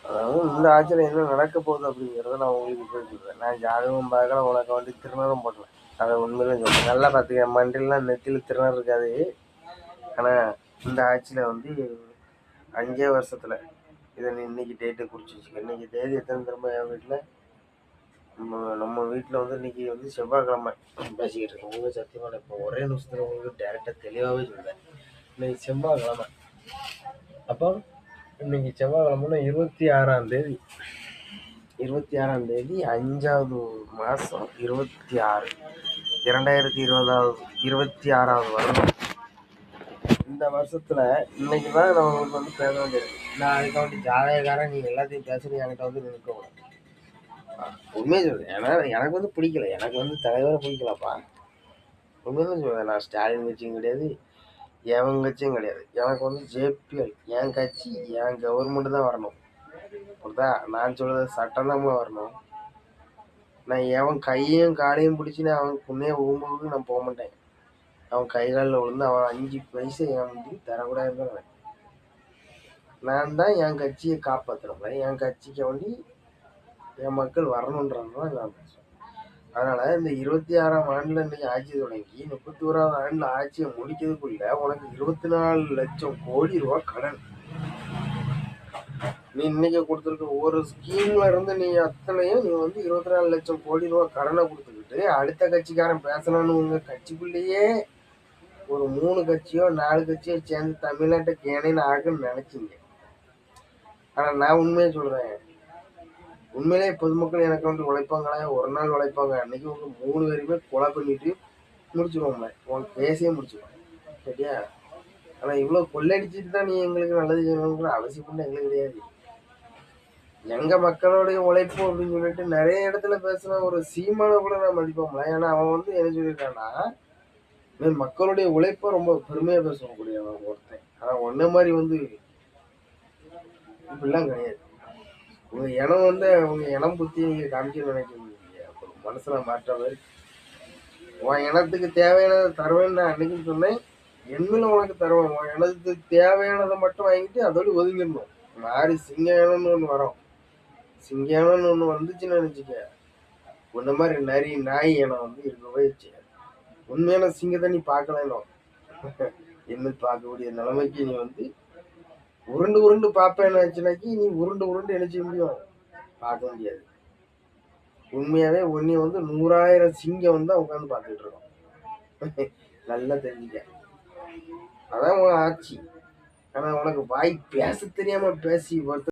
அதாவது இந்த ஆட்சியில் என்ன நடக்க போகுது அப்படிங்கிறத நான் உங்களுக்கு போய் சொல்கிறேன். நான் ஜாதகம் பார்க்கல, உனக்கு வந்து திருநரும் போடல. அதை உண்மையிலே சொல்கிறேன். நல்லா பார்த்துக்க, மண்டிலாம் நெத்தியில் திருநர் இருக்காது. ஆனால் இந்த ஆட்சியில் வந்து 5 வருஷத்தில் இதை நீ இன்னைக்கு டேட்டை குறித்து வச்சுக்க. இன்னைக்கு தேதி எத்தனை திரும்ப என் வீட்டில் நம்ம வீட்டில் வந்து இன்னைக்கு வந்து செவ்வாய்க்கிழமை பேசிக்கிட்டு இருக்கோம். உங்களுக்கு சத்தியமாக இப்போ ஒரே நிமிஷத்தில் உங்களுக்கு டேரெக்டாக தெளிவாகவே சொல்லுவேன். இன்னைக்கு செவ்வாய்க்கிழமை. அப்போ இன்னைக்கு செவ்வாய்க்கிழமை 26ஆம் தேதி 5வது மாதம் 26 2026 வருடம். இந்த வருஷத்துல இன்னைக்கு தான் நம்மளுக்கு வந்து பேச வேண்டியது. நான் அதுக்காண்டி ஜாதகக்காரன் நீ எல்லாத்தையும் பேசுறது என்கிட்ட வந்து நிற்கணும். உண்மையை சொல்றேன். ஏன்னா எனக்கு வந்து பிடிக்கல, எனக்கு வந்து தலைவரை பிடிக்கலப்பா. உண்மைதான் சொல்றேன். நான் ஸ்டாலின் கட்சியும் கிடையாது, எவன் கட்சியும் கிடையாது. எனக்கு வந்து ஜேபிஎல் என் கட்சி, என் கவர்மெண்ட் தான் வரணும். புரியுதா? நான் சொல்றது சட்டம் தான் வரணும். நான் எவன் கையும் காலையும் பிடிச்சின்னு அவன் புண்ணிய ஊம்புக்கு நான் போக மாட்டேன். அவன் கை காலில் விழுந்து அவன் 5 பைசா என் வந்து தரக்கூடாது. நான் தான் என் கட்சியை காப்பாற்றுறேன். என் கட்சிக்கு வேண்டி என் மக்கள் வரணுன்றதான் நான் பேசுவேன். அதனால் இந்த 26ஆம் ஆண்டில் இன்றைக்கி ஆட்சி தொடங்கி 31ஆவது ஆண்டில் ஆட்சியை முடிக்கிறதுக்குள்ள உனக்கு 24 லட்சம் கோடி ரூபா கடன். நீ இன்னைக்கு கொடுத்துருக்க ஒரு ஸ்கீம்ல இருந்து நீ அத்தனையும் நீ வந்து 24 லட்சம் கோடி ரூபா கடனை கொடுத்துக்கிட்டு அடுத்த கட்சிக்காரன் பேசணும்னு உங்க கட்சிக்குள்ளேயே ஒரு 3 கட்சியோ 4 கட்சியோ சேர்ந்து தமிழ்நாட்டை கேனைன்னு ஆகுன்னு நினைச்சிங்க. ஆனால் நான் உண்மையை சொல்றேன், உண்மையிலே பொதுமக்கள் எனக்கு வந்து உழைப்பாங்களா? ஒரு நாள் உழைப்பாங்க. அன்னைக்கு வந்து 3 பேருமே கொலை பண்ணிட்டு முடிச்சிருவோம்ல, உன் கேஸே முடிச்சிருவோம். சரியா? ஆனால் இவ்வளோ கொள்ளடிச்சிட்டு தான் நீ எங்களுக்கு நல்லது செய்யணுங்கிற அவசியம் கூட எங்களுக்கு கிடையாது. எங்க மக்களுடைய உழைப்பு அப்படின்னு சொல்லிட்டு நிறைய இடத்துல பேசுன ஒரு சீமானை கூட நான் மதிப்போம்ல. ஏன்னா அவன் வந்து என்ன சொல்லியிருக்கான்னா, மக்களுடைய உழைப்பை ரொம்ப பெருமையா பேசக்கூடிய ஒருத்தன். ஆனா ஒன்ன மாதிரி வந்து இப்படிலாம் கிடையாது. உங்க இனம் வந்து உங்க இனம் புத்தி நீங்க காமிக்க நினைக்கிறீங்க. மனசுல மாற்ற மாதிரி உன் இனத்துக்கு தேவையானதை தருவேன்னு நான் அன்னைக்கு சொன்னேன். என்னல உனக்கு தருவேன். உன் இனத்துக்கு தேவையானதை மட்டும் வாங்கிட்டு அதோடு ஒதுங்கிடணும். மாறி சிங்கம்னு ஒன்று வரும். சிங்கம்னு ஒன்று வந்துச்சுன்னு நினைச்சுக்க, உன்ன மாதிரி நரி நாய் இனம் வந்து இருக்கவே செய்யாது. உண்மையான சிங்கத்தை நீ பார்க்கலனோ என்ன பார்க்கக்கூடிய நிலைமைக்கு நீ வந்து உருண்டு உருண்டு பார்ப்பேன்னு நினைச்சுனாக்கி நீ உருண்டு என்ன செய்ய முடியும்? பார்க்க முடியாது. உண்மையாவே ஒன்னி வந்து 100,000 சிங்கம் வந்து உட்காந்து பார்த்துட்டு இருக்கோம். நல்லா தெரிஞ்சுக்க. அதான் உன் ஆட்சி. ஆனா உனக்கு வாய் பேச தெரியாம பேசி